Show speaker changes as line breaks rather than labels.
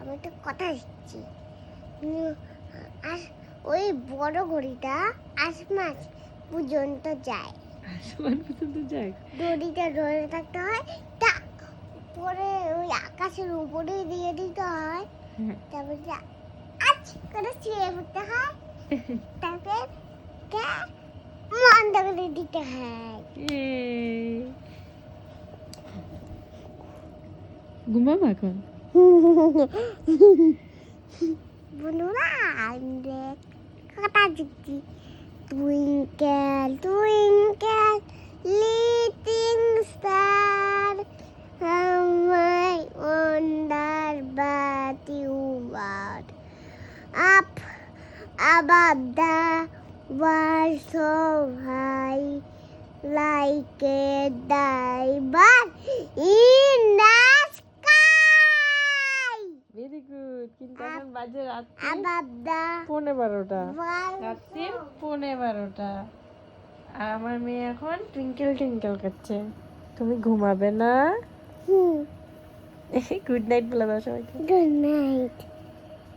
আমি তো কথা দিচ্ছি। আর ওই বড় ঘড়িটা আসমান পর্যন্ত যায়।
আসমান পর্যন্ত যায়?
দড়িটা ধরে থাকতে হয়, তা পরে ওই আকাশের উপরে দিয়ে দিতে হয়। তারপরে আজ করে শুয়ে পড়তে হয়, তারপর বন্ধ করে দিতে হয়।
ঘুমাবো এখন?
বন্ধুরা আমরা কথা দিচ্ছি। Twinkle, twinkle, little star, how I wonder but you are. Up above the world so high, like a diamond in the sky.
Very good. কিন্তু এখন বাজে রাত্রি
Above the
11:30।
world
রাত্রি 11:30। আর আমার মেয়ে এখন টুইঙ্কেল টুইঙ্কেল করছে। তুমি ঘুমাবে না? গুড নাইট বলে দাও সবাইকে।
Good night.